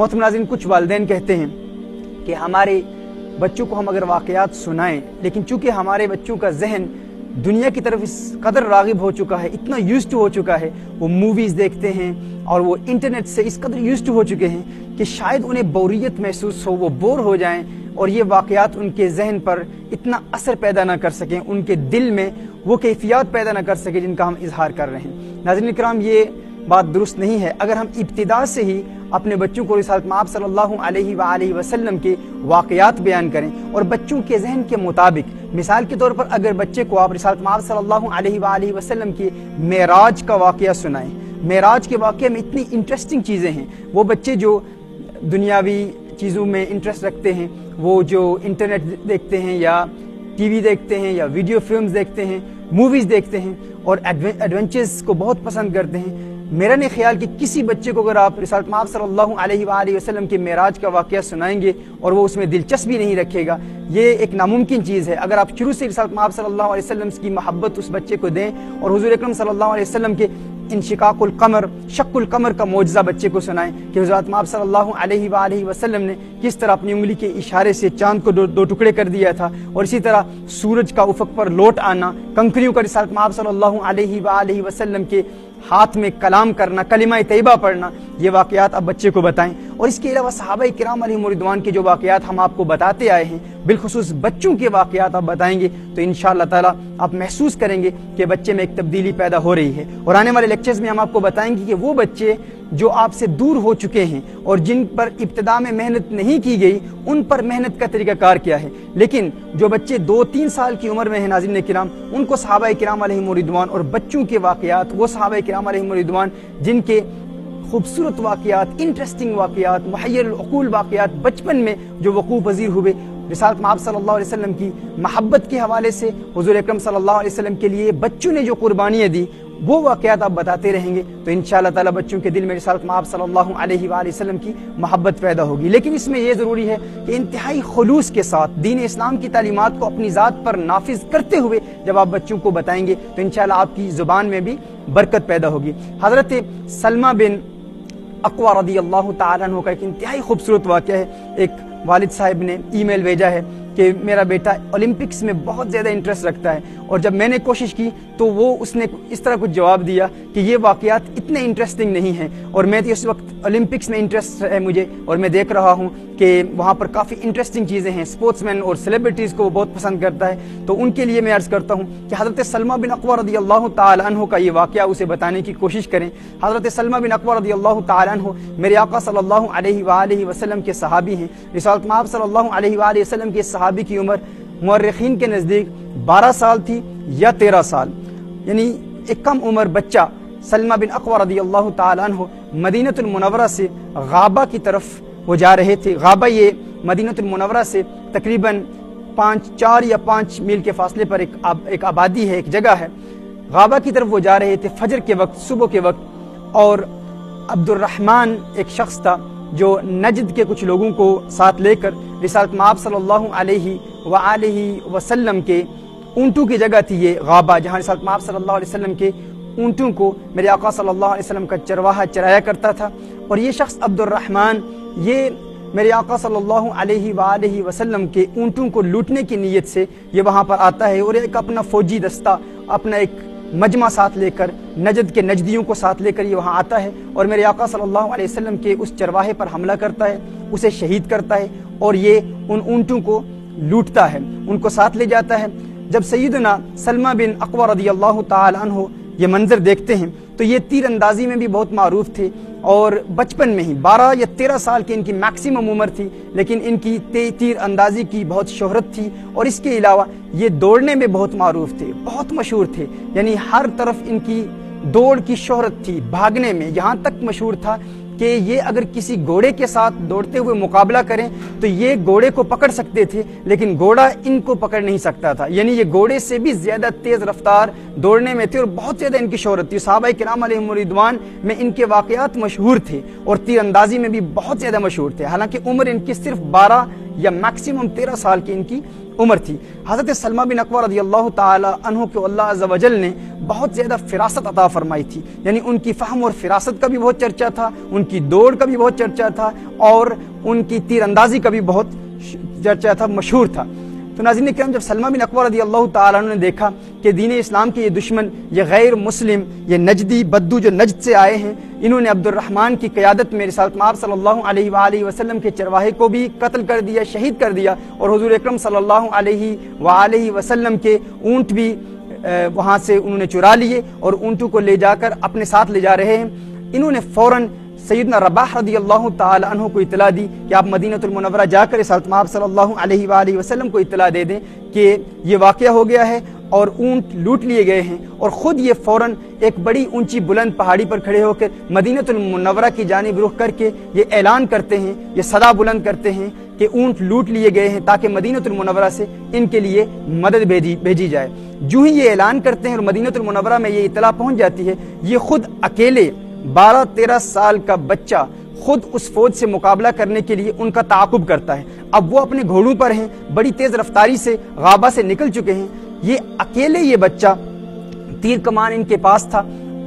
محترم ناظرین، کچھ والدین کہتے ہیں کہ ہمارے بچوں کو ہم اگر واقعات سنائیں، لیکن چونکہ ہمارے بچوں کا ذہن دنیا کی طرف اس قدر راغب ہو چکا ہے، اتنا یوزڈ ہو چکا ہے، وہ موویز دیکھتے ہیں اور وہ انٹرنیٹ سے اس قدر یوزڈ ہو چکے ہیں کہ شاید انہیں بوریت محسوس ہو، وہ بور ہو جائیں اور یہ واقعات ان کے ذہن پر اتنا اثر پیدا نہ کر سکیں، ان کے دل میں وہ کیفیات پیدا نہ کر سکیں جن کا ہم اظہار کر رہے ہیں۔ ناظرین کرام، یہ بات درست نہیں ہے۔ اگر ہم ابتدا سے ہی اپنے بچوں کو رسالت مآب صلی اللہ علیہ وآلہ وسلم کے واقعات بیان کریں اور بچوں کے ذہن کے مطابق، مثال کے طور پر اگر بچے کو آپ رسالت مآب صلی اللہ علیہ وآلہ وسلم کے معراج کا واقعہ سنائیں، معراج کے واقعے میں اتنی انٹرسٹنگ چیزیں ہیں، وہ بچے جو دنیاوی چیزوں میں انٹرسٹ رکھتے ہیں، وہ جو انٹرنیٹ دیکھتے ہیں یا ٹی وی دیکھتے ہیں یا ویڈیو فلمز دیکھتے ہیں، موویز دیکھتے ہیں اور ایڈونچرز کو بہت پسند کرتے ہیں، میرا نہیں خیال کہ کسی بچے کو اگر آپ رسالت مآب صلی اللہ علیہ وآلہ وسلم کے معراج کا واقعہ سنائیں گے اور وہ اس میں دلچسپی نہیں رکھے گا، یہ ایک ناممکن چیز ہے۔ اگر آپ شروع سے رسالت مآب صلی اللہ علیہ وسلم کی محبت اس بچے کو دیں اور حضور اکرم صلی اللہ علیہ وسلم کے انشقاق القمر، شق القمر کا معجزہ بچے کو سنائیں کہ حضرت مآب صلی اللہ علیہ وآلہ وسلم نے کس طرح اپنی انگلی کے اشارے سے چاند کو دو ٹکڑے کر دیا تھا، اور اسی طرح سورج کا افق پر لوٹ آنا، کنکریوں کا رسالت مآب صلی اللہ علیہ وآلہ وسلم کے ہاتھ میں کلام کرنا، کلمہ طیبہ پڑھنا، یہ واقعات آپ بچے کو بتائیں۔ اور اس کے علاوہ صحابہ کرام علیہم رضوان کے جو واقعات ہم آپ کو بتاتے آئے ہیں، بالخصوص بچوں کے واقعات آپ بتائیں گے تو انشاءاللہ تعالیٰ آپ محسوس کریں گے کہ بچے میں ایک تبدیلی پیدا ہو رہی ہے۔ اور آنے والے لیکچرز میں ہم آپ کو بتائیں گے کہ وہ بچے جو آپ سے دور ہو چکے ہیں اور جن پر ابتدا میں محنت نہیں کی گئی، ان پر محنت کا طریقہ کار کیا ہے، لیکن جو بچے 2-3 سال کی عمر میں ہیں ناظرین کرام، ان کو صحابہ کرام علیہم رضوان اور بچوں کے واقعات، وہ صحابہ کرام علیہم رضوان جن کے خوبصورت واقعات، انٹرسٹنگ واقعات، محیر العقول واقعات بچپن میں جو وقوع پذیر ہوئے، رسالت مآب صلی اللہ علیہ وسلم کی محبت کے حوالے سے حضور اکرم صلی اللہ علیہ وسلم کے لیے بچوں نے جو قربانیاں دی، وہ واقعات آپ بتاتے رہیں گے تو انشاءاللہ تعالیٰ بچوں کے دل میں رسالت مآب صلی اللہ علیہ وآلہ وسلم کی محبت پیدا ہوگی۔ لیکن اس میں یہ ضروری ہے کہ انتہائی خلوص کے ساتھ دین اسلام کی تعلیمات کو اپنی ذات پر نافذ کرتے ہوئے جب آپ بچوں کو بتائیں گے تو انشاءاللہ آپ کی زبان میں بھی برکت پیدا ہوگی۔ حضرت سلمہ بن اقویٰ رضی اللہ تعالیٰ عنہ کا ایک انتہائی خوبصورت واقعہ ہے۔ ایک والد صاحب نے ای میل بھیجا ہے کہ میرا بیٹا اولمپکس میں بہت زیادہ انٹرسٹ رکھتا ہے، اور جب میں نے کوشش کی تو اس نے اس طرح کچھ جواب دیا کہ یہ واقعات اتنے انٹرسٹنگ نہیں ہیں، اور میں اس وقت اولمپکس میں انٹرسٹ ہے مجھے، اور میں دیکھ رہا ہوں کہ وہاں پر کافی انٹرسٹنگ چیزیں ہیں، سپورٹس مین اور سیلیبریٹیز کو وہ بہت پسند کرتا ہے، تو ان کے لیے میں عرض کرتا ہوں کہ حضرت سلمہ بن اقویٰ رضی اللہ تعالیٰ عنہ کا یہ واقعہ اسے بتانے کی کوشش کریں۔ حضرت سلمہ بن اقویٰ رضی اللہ تعالیٰ عنہ میرے آقا صلی اللہ علیہ وآلہ وسلم کے صحابی ہیں۔ رسالت مآب صلی اللہ علیہ وآلہ وسلم کے صحابی کی عمر مورخین کے نزدیک 12 سال تھی یا 13 سال، یعنی ایک کم عمر بچہ سلمہ بن اقویٰ رضی اللہ تعالیٰ عنہ مدینہ المنورہ سے غابہ کی طرف وہ جا رہے تھے۔ غابہ یہ مدینہ المنورہ سے تقریباً 4 یا 5 میل کے فاصلے پر ایک آبادی ہے، ایک جگہ ہے۔ غابہ کی طرف وہ جا رہے تھے فجر کے وقت، صبح کے وقت، اور عبد الرحمن ایک شخص تھا جو نجد کے کچھ لوگوں کو ساتھ لے کر رسالت مآب صلی اللہ علیہ وآلہ وسلم کے اونٹوں کی جگہ تھی یہ غابہ، جہاں رسالت مآب صلی اللہ علیہ وسلم کے اونٹوں کو میرے آقا صلی اللہ علیہ وسلم کا چرواہا چرایا کرتا تھا۔ اور یہ شخص عبد الرحمن، یہ میرے آقا صلی اللہ علیہ وآلہ وسلم کے اونٹوں کو لوٹنے کی نیت سے یہ وہاں پر آتا ہے، اور ایک اپنا فوجی دستہ، اپنا ایک مجمع ساتھ لے کر، نجد کے نجدیوں کو ساتھ لے کر یہ وہاں آتا ہے، اور میرے آقا صلی اللہ علیہ وسلم کے اس چرواہے پر حملہ کرتا ہے، اسے شہید کرتا ہے، اور یہ ان اونٹوں کو لوٹتا ہے، ان کو ساتھ لے جاتا ہے۔ جب سیدنا سلمہ بن اقویٰ رضی اللہ تعالی عنہ یہ منظر دیکھتے ہیں تو یہ تیر اندازی میں بھی بہت معروف تھے، اور بچپن میں ہی 12 یا 13 سال کی ان کی میکسیمم عمر تھی، لیکن ان کی تیر اندازی کی بہت شہرت تھی، اور اس کے علاوہ یہ دوڑنے میں بہت معروف تھے، بہت مشہور تھے، یعنی ہر طرف ان کی دوڑ کی شہرت تھی، بھاگنے میں یہاں تک مشہور تھا کہ یہ اگر کسی گھوڑے کے ساتھ دوڑتے ہوئے مقابلہ کریں تو یہ گھوڑے کو پکڑ سکتے تھے، لیکن گھوڑا ان کو پکڑ نہیں سکتا تھا، یعنی یہ گھوڑے سے بھی زیادہ تیز رفتار دوڑنے میں تھے، اور بہت زیادہ ان کی شہرت تھی۔ صحابہ کرام علیہم رضوان میں ان کے واقعات مشہور تھے، اور تیر اندازی میں بھی بہت زیادہ مشہور تھے، حالانکہ عمر ان کی صرف 12 یا میکسیمم 13 سال کی ان کی عمر تھی۔ حضرت سلمہ بن اکوع رضی اللہ تعالی عنہ کو اللہ عز و جل نے بہت زیادہ فراست عطا فرمائی تھی، یعنی ان کی فہم اور فراست کا بھی بہت چرچا تھا، ان کی دوڑ کا بھی بہت چرچا تھا، اور ان کی تیر اندازی کا بھی بہت چرچا تھا، مشہور تھا۔ تو ناظرین کرام، جب سلمہ بن اکوع رضی اللہ تعالیٰ عنہ نے دیکھا کہ دین اسلام کے یہ دشمن، یہ غیر مسلم، یہ نجدی بدو جو نجد سے آئے ہیں، انہوں نے عبد الرحمن کی قیادت میں رسالت مآب صلی اللہ علیہ وآلہ وسلم کے چرواہے کو بھی قتل کر دیا، شہید کر دیا، اور حضور اکرم صلی اللہ علیہ وآلہ وسلم کے اونٹ بھی وہاں سے انہوں نے چرا لیے اور اونٹوں کو لے جا کر اپنے ساتھ لے جا رہے ہیں۔ انہوں نے فوراً سیدنا رباح رضی اللہ تعالی عنہ کو اطلاع دی کہ آپ مدینہ المنورہ جا کر رسالت مآب صلی اللہ علیہ وآلہ وسلم کو اطلاع دے دیں کہ یہ واقعہ ہو گیا ہے اور اونٹ لوٹ لیے گئے ہیں، اور خود یہ فوراً ایک بڑی اونچی بلند پہاڑی پر کھڑے ہو کر مدینہ المنورہ کی جانب رخ کر کے یہ اعلان کرتے ہیں، یہ صدا بلند کرتے ہیں کہ اونٹ لوٹ لیے گئے ہیں تاکہ مدینہ المنورہ سے ان کے لیے مدد بھیجی جائے۔ جو ہی یہ اعلان کرتے ہیں اور مدینہ المنورہ میں یہ اطلاع پہنچ جاتی ہے، یہ خود اکیلے 12-13 سال کا بچہ خود اس فوج سے مقابلہ کرنے کے لیے ان کا تعاقب کرتا ہے۔ اب وہ اپنے گھوڑوں پر ہیں، بڑی تیز رفتاری سے غابہ سے نکل چکے ہیں، یہ اکیلے یہ بچہ، تیر کمان ان کے پاس تھا،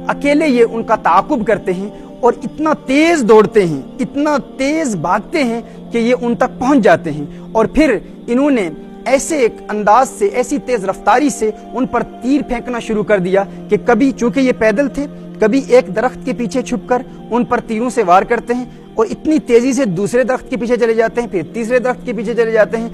اکیلے یہ ان کا تعاقب کرتے ہیں اور اتنا تیز دوڑتے ہیں، اتنا تیز بھاگتے ہیں کہ یہ ان تک پہنچ جاتے ہیں، اور پھر انہوں نے ایسے ایک انداز سے، ایسی تیز رفتاری سے ان پر تیر پھینکنا شروع کر دیا کہ کبھی چونکہ یہ پیدل تھے، کبھی ایک درخت کے پیچھے چھپ کر ان پر تیروں سے وار کرتے ہیں اور اتنی تیزی سے دوسرے درخت کے پیچھے چلے جاتے ہیں، پھر تیسرے درخت کے پیچھے چلے جاتے ہیں۔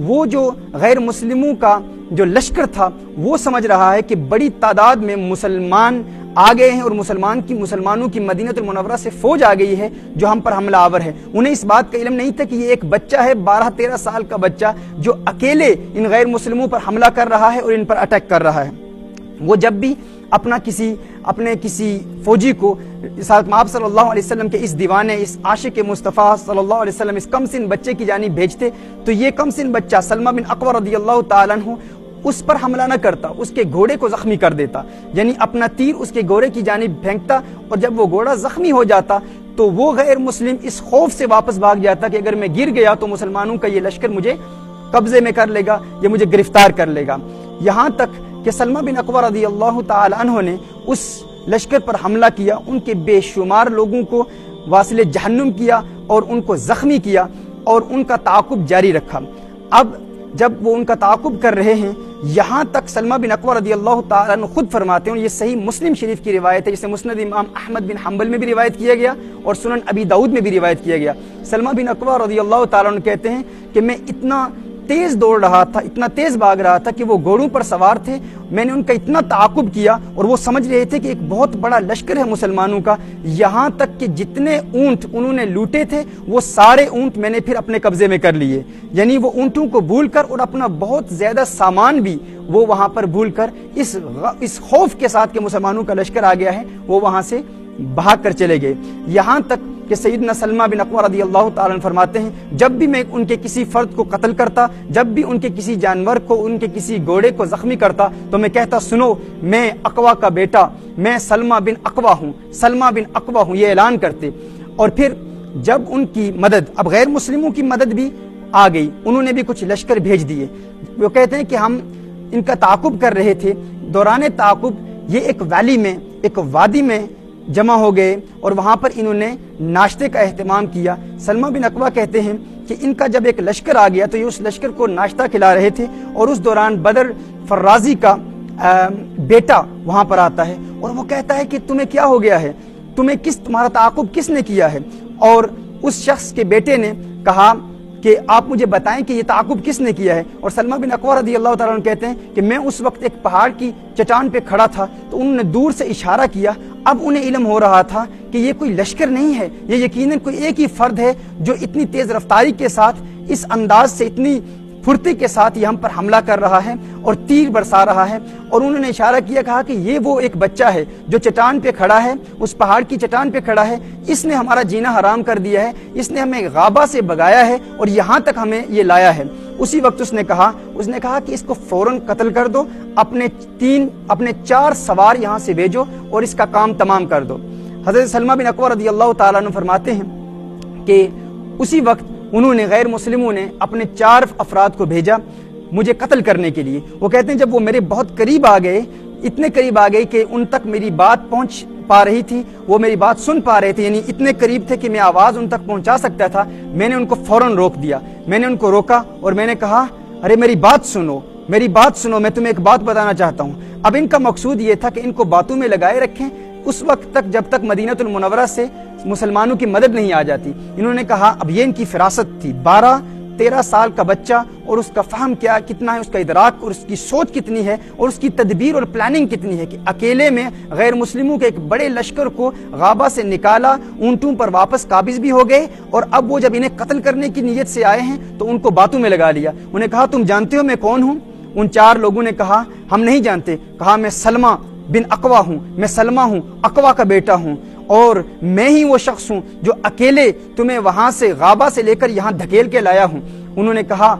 وہ جو غیر مسلموں کا جو لشکر تھا وہ سمجھ رہا ہے کہ بڑی تعداد میں مسلمان آ گئے ہیں اور مسلمانوں کی مدینہ المنورہ سے فوج آ گئی ہے جو ہم پر حملہ آور ہے۔ انہیں اس بات کا علم نہیں تھا کہ یہ ایک بچہ ہے، 12-13 سال کا بچہ جو اکیلے ان غیر مسلموں پر حملہ کر رہا ہے اور ان پر اٹیک کر رہا ہے۔ وہ جب بھی اپنے کسی فوجی کو رسالت مآب صلی اللہ علیہ وسلم کے اس دیوانے، اس عاشق مصطفیٰ صلی اللہ علیہ وسلم، اس کم سن بچے کی جانب بھیجتے تو یہ کم سن بچہ سلمہ بن اکوع رضی اللہ تعالیٰ عنہ اس پر حملہ نہ کرتا، اس کے گھوڑے کو زخمی کر دیتا، یعنی اپنا تیر اس کے گھوڑے کی جانب پھینکتا، اور جب وہ گھوڑا زخمی ہو جاتا تو وہ غیر مسلم اس خوف سے واپس بھاگ جاتا کہ اگر میں گر گیا تو مسلمانوں کا یہ لشکر مجھے قبضے میں کر لے گا، یہ مجھے گرفتار کر لے گا۔ یہاں تک کہ سلمہ بن اکوع رضی اللہ تعالی عنہ نے اس لشکر پر حملہ کیا، ان کے بے شمار لوگوں کو واصل جہنم کیا اور ان کو زخمی کیا اور ان کا تعاقب جاری رکھا۔ اب جب وہ ان کا تعاقب کر رہے ہیں، یہاں تک سلمہ بن اکوع رضی اللہ تعالیٰ عنہ خود فرماتے ہیں، اور یہ صحیح مسلم شریف کی روایت ہے، جسے مسند امام احمد بن حنبل میں بھی روایت کیا گیا اور سنن ابی داؤد میں بھی روایت کیا گیا۔ سلمہ بن اکوع رضی اللہ تعالیٰ عنہ کہتے ہیں کہ میں اتنا تیز دوڑ رہا تھا، اتنا تیز بھاگ رہا تھا کہ وہ گھوڑوں پر سوار تھے، میں نے ان کا اتنا تعاقب کیا اور وہ سمجھ رہے تھے کہ ایک بہت بڑا لشکر ہے مسلمانوں کا، یہاں تک کہ جتنے اونٹ انہوں نے لوٹے تھے وہ سارے اونٹ میں نے پھر اپنے قبضے میں کر لیے، یعنی وہ اونٹوں کو بھول کر اور اپنا بہت زیادہ سامان بھی وہ وہاں پر بھول کر اس خوف کے ساتھ کہ مسلمانوں کا لشکر آ گیا ہے وہ وہاں سے بھاگ کر چلے گئے۔ یہاں تک کہ سیدنا سلمہ بن اکوع رضی اللہ تعالیٰ عنہ فرماتے ہیں، جب بھی میں ان کے کسی فرد کو قتل کرتا، جب بھی ان کے کسی جانور کو، ان کے کسی گھوڑے کو زخمی کرتا تو میں کہتا، سنو میں اکوع کا بیٹا، میں سلمہ بن اکوع ہوں، سلمہ بن اکوع ہوں، یہ اعلان کرتے۔ اور پھر جب ان کی مدد، اب غیر مسلموں کی مدد بھی آ گئی، انہوں نے بھی کچھ لشکر بھیج دیے۔ وہ کہتے ہیں کہ ہم ان کا تعاقب کر رہے تھے، دوران تعاقب یہ ایک ویلی میں، ایک وادی میں جمع ہو گئے اور وہاں پر انہوں نے ناشتے کا اہتمام کیا۔ سلمہ بن اکوع کہتے ہیں کہ ان کا جب ایک لشکر آ گیا تو یہ اس لشکر کو ناشتہ کھلا رہے تھے، اور اس دوران بدر فرازی کا بیٹا وہاں پر آتا ہے اور وہ کہتا ہے کہ تمہیں کیا ہو گیا ہے، تمہارا تعاقب کس نے کیا ہے؟ اور اس شخص کے بیٹے نے کہا کہ آپ مجھے بتائیں کہ یہ تعاقب کس نے کیا ہے۔ اور سلمہ بن اکوع رضی اللہ تعالیٰ عنہ کہتے ہیں کہ میں اس وقت ایک پہاڑ کی چٹان پہ کھڑا تھا تو انہوں نے دور سے اشارہ کیا، اب انہیں علم ہو رہا تھا کہ یہ کوئی لشکر نہیں ہے، یہ یقیناً کوئی ایک ہی فرد ہے جو اتنی تیز رفتاری کے ساتھ، اس انداز سے، اتنی پھرتی کے ساتھ یہ ہم پر حملہ کر رہا ہے اور تیر برسا رہا ہے۔ اور انہوں نے اشارہ کیا، کہا کہ یہ وہ ایک بچہ ہے جو چٹان پہ کھڑا ہے، اس پہاڑ کی چٹان پہ کھڑا ہے، اس نے ہمارا جینا حرام کر دیا ہے، اس نے ہمیں غابہ سے بگایا ہے اور یہاں تک ہمیں یہ لایا ہے۔ اسی وقت اس نے کہا کہ اس کو فوراً قتل کر دو، اپنے 4 سوار یہاں سے بھیجو اور اس کا کام تمام کر دو۔ حضرت سلمہ بن اکوع رضی اللہ تعالیٰ عنہ فرماتے ہیں کہ اسی وقت انہوں نے غیر مسلموں نے اپنے 4 افراد کو بھیجا مجھے قتل کرنے کے لیے۔ وہ کہتے ہیں جب وہ میرے بہت قریب آ گئے، اتنے قریب آ گئے کہ ان تک میری بات پہنچ پا رہی تھی، وہ میری بات سن پا رہے تھے، یعنی اتنے قریب تھے کہ میں آواز ان تک پہنچا سکتا تھا، میں نے ان کو فوراً روک دیا۔ میں نے ان کو روکا اور میں نے کہا ارے میری بات سنو، میری بات سنو، میں تمہیں ایک بات بتانا چاہتا ہوں۔ اب ان کا مقصود یہ تھا کہ ان کو باتوں میں لگائے رکھیں اس وقت تک جب تک مدینہ المنورہ سے مسلمانوں کی مدد نہیں آ جاتی۔ انہوں نے کہا اب یہ ان کی فراست تھی، 12-13 سال کا بچہ، اور اس کا فہم کیا کتنا ہے، اس کا ادراک اور اس کی سوچ کتنی ہے اور اس کی تدبیر اور پلاننگ کتنی ہے کہ اکیلے میں غیر مسلموں کے ایک بڑے لشکر کو غابہ سے نکالا، اونٹوں پر واپس قابض بھی ہو گئے، اور اب وہ جب انہیں قتل کرنے کی نیت سے آئے ہیں تو ان کو باتوں میں لگا لیا۔ انہیں کہا تم جانتے ہو میں کون ہوں؟ ان 4 لوگوں نے کہا ہم نہیں جانتے۔ کہا میں سلمہ بن اقوا ہوں، میں سلمہ ہوں، اقوا کا بیٹا ہوں، اور میں ہی وہ شخص ہوں جو اکیلے تمہیں وہاں سے غابہ سے لے کر یہاں دھکیل کے لایا ہوں۔ انہوں نے کہا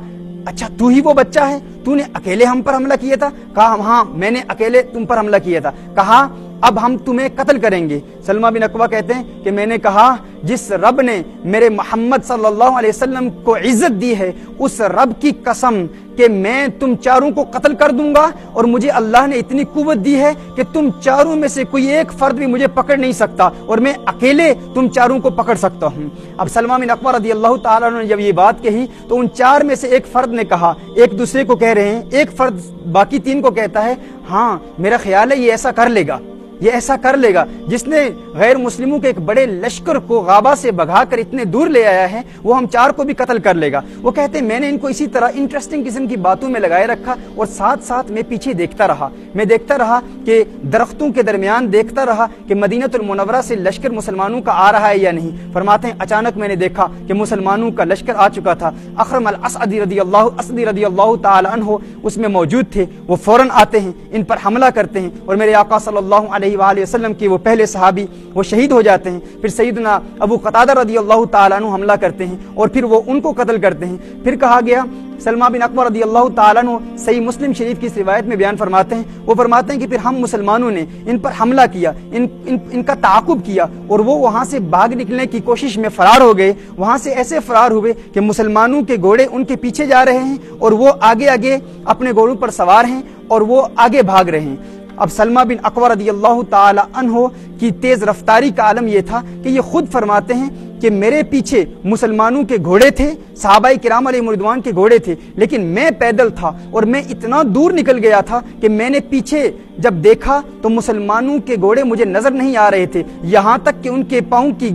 اچھا تو ہی وہ بچہ ہے، تو نے اکیلے ہم پر حملہ کیا تھا؟ کہا ہاں میں نے اکیلے تم پر حملہ کیا تھا۔ کہا اب ہم تمہیں قتل کریں گے۔ سلمہ بن اقوا کہتے ہیں کہ میں نے کہا جس رب نے میرے محمد صلی اللہ علیہ وسلم کو عزت دی ہے اس رب کی قسم کہ میں تم 4 کو قتل کر دوں گا، اور مجھے اللہ نے اتنی قوت دی ہے کہ تم 4 میں سے کوئی ایک فرد بھی مجھے پکڑ نہیں سکتا، اور میں اکیلے تم 4 کو پکڑ سکتا ہوں۔ اب سلمہ بن اقوا رضی اللہ تعالیٰ عنہ نے جب یہ بات کہی تو ان 4 میں سے ایک فرد نے کہا، ایک دوسرے کو کہہ رہے ہیں، ایک فرد باقی 3 کو کہتا ہے ہاں میرا خیال ہے یہ ایسا کر لے گا، یہ ایسا کر لے گا، جس نے غیر مسلموں کے ایک بڑے لشکر کو غابہ سے بھگا کر اتنے دور لے آیا ہے وہ ہم 4 کو بھی قتل کر لے گا۔ وہ کہتے ہیں میں نے ان کو اسی طرح انٹرسٹنگ قسم کی باتوں میں لگائے رکھا، اور ساتھ ساتھ میں پیچھے دیکھتا رہا، میں دیکھتا رہا کہ درختوں کے درمیان دیکھتا رہا کہ مدینہ المنورہ سے لشکر مسلمانوں کا آ رہا ہے یا نہیں۔ فرماتے ہیں اچانک میں نے دیکھا کہ مسلمانوں کا لشکر آ چکا تھا۔ اخرم الاسعدی رضی اللہ تعالی عنہ اس میں موجود تھے، وہ فوراً آتے ہیں، ان پر حملہ کرتے ہیں، اور میرے آقا صلی اللہ علیہ وآلہ وسلم کے وہ پہلے صحابی وہ شہید ہو جاتے ہیں۔ پھر سیدنا ابو قتادہ رضی اللہ تعالیٰ عنہ حملہ کرتے ہیں اور پھر وہ ان کو قتل کرتے ہیں۔ پھر کہا گیا سلمہ بن اقوا رضی اللہ تعالیٰ عنہ صحیح مسلم شریف کی اس روایت میں بیان فرماتے ہیں، وہ فرماتے ہیں کہ پھر ہم مسلمانوں نے ان پر حملہ کیا، ان کا تعاقب کیا، اور وہ وہاں سے بھاگ نکلنے کی کوشش میں فرار ہو گئے۔ وہاں سے ایسے فرار ہوئے کہ مسلمانوں کے گھوڑے ان کے پیچھے جا رہے ہیں اور وہ آگے آگے اپنے گھوڑوں پر سوار ہیں اور وہ آگے بھاگ رہے ہیں۔ اب سلمہ بن اقوا رضی اللہ تعالی عنہ کی تیز رفتاری کا عالم یہ تھا کہ یہ خود فرماتے ہیں کہ میرے پیچھے مسلمانوں کے گھوڑے تھے، صحابہ کرام علیہ رضوان کے گھوڑے تھے، لیکن میں پیدل تھا اور میں اتنا دور نکل گیا تھا کہ میں نے پیچھے جب دیکھا تو مسلمانوں کے گھوڑے مجھے نظر نہیں آ رہے تھے، یہاں تک کہ ان کے پاؤں کی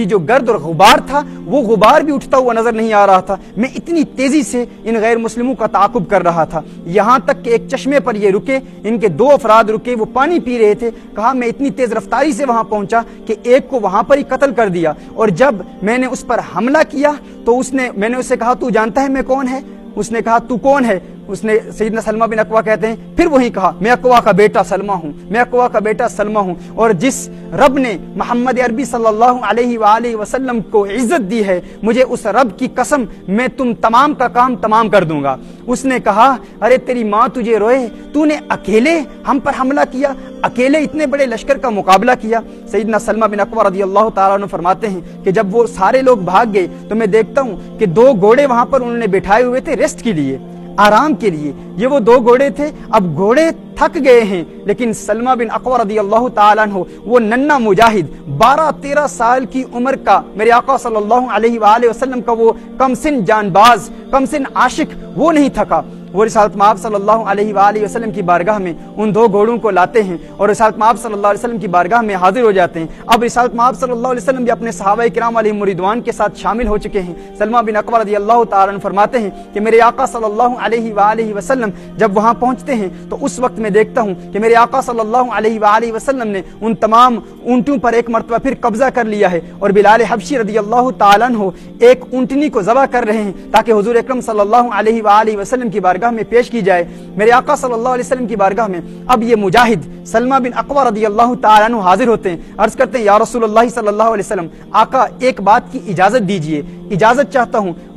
جو گرد اور غبار تھا وہ غبار بھی اٹھتا ہوا نظر نہیں آ رہا تھا۔ میں اتنی تیزی سے ان غیر مسلموں کا تعاقب کر رہا تھا، یہاں تک کہ ایک چشمے پر یہ رکے، ان کے 2 افراد رکے، وہ پانی پی رہے تھے۔ کہا میں اتنی تیز رفتاری سے وہاں پہنچا کہ ایک کو وہاں پر ہی قتل کر دیا، اور جب میں نے اس پر حملہ کیا تو میں نے اس سے کہا تو جانتا ہے میں کون ہے؟ اس نے کہا تو کون ہے؟ اس نے سیدنا سلمہ بن اقوا کہتے ہیں پھر وہی کہا میں اقوا کا بیٹا سلمہ ہوں، میں اقوا کا بیٹا سلمہ ہوں، اور جس رب نے محمد عربی صلی اللہ علیہ وآلہ وسلم کو عزت دی ہے مجھے اس رب کی قسم میں تم تمام کا کام تمام کر دوں گا۔ اس نے کہا ارے تیری ماں تجھے روئے، تو نے اکیلے ہم پر حملہ کیا، اکیلے اتنے بڑے لشکر کا مقابلہ کیا۔ سیدنا سلمہ بن اقوا رضی اللہ تعالیٰ عنہ فرماتے ہیں کہ جب وہ سارے لوگ بھاگ گئے تو میں دیکھتا ہوں کہ 2 گھوڑے وہاں پر انہوں نے بٹھائے ہوئے تھے ریسٹ کے لیے، آرام کے لیے۔ یہ وہ 2 گھوڑے تھے، اب گھوڑے تھک گئے ہیں، لیکن سلمہ بن اقوا رضی اللہ تعالیٰ عنہ وہ ننھا مجاہد 12-13 سال کی عمر کا میرے آقا صلی اللہ علیہ وآلہ وسلم کا وہ کم سن جان باز، کم سن عاشق، وہ نہیں تھکا۔ وہ رسالت مآب صلی اللہ علیہ وآلہ وسلم کی بارگاہ میں ان 2 گھوڑوں کو لاتے ہیں اور رسالت مآب صلی اللہ علیہ وسلم کی بارگاہ میں حاضر ہو جاتے ہیں۔ اب رسالت مآب صلی اللہ علیہ وسلم بھی اپنے صحابہ کرام علیہ رضوان کے ساتھ شامل ہو چکے ہیں۔ سلمہ بن اقوا رضی اللہ تعالیٰ عنہ فرماتے ہیں کہ میرے آقا صلی اللہ علیہ وآلہ وسلم جب وہاں پہنچتے ہیں تو اس وقت میں دیکھتا ہوں کہ میرے آقا صلی اللہ علیہ وآلہ وسلم نے ان تمام اونٹوں پر ایک مرتبہ پھر قبضہ کر لیا ہے، اور بلال حبشی رضی اللہ تعالیٰ عنہ ایک اونٹنی کو ذبح کر رہے ہیں تاکہ حضور اکرم صلی اللہ علیہ وآلہ وسلم کی بارگاہ میں پیش کی جائے۔ میرے آقا صلی اللہ علیہ وسلم کی بارگاہ میں اب یہ مجاہد سلمہ بن اقوا رضی اللہ تعالیٰ عنہ حاضر ہوتے ہیں، عرض کرتے ہیں یا رسول اللہ صلی اللہ علیہ وسلم، آقا ایک بات کی اجازت دیجئے، اجازت چاہتا ہوں۔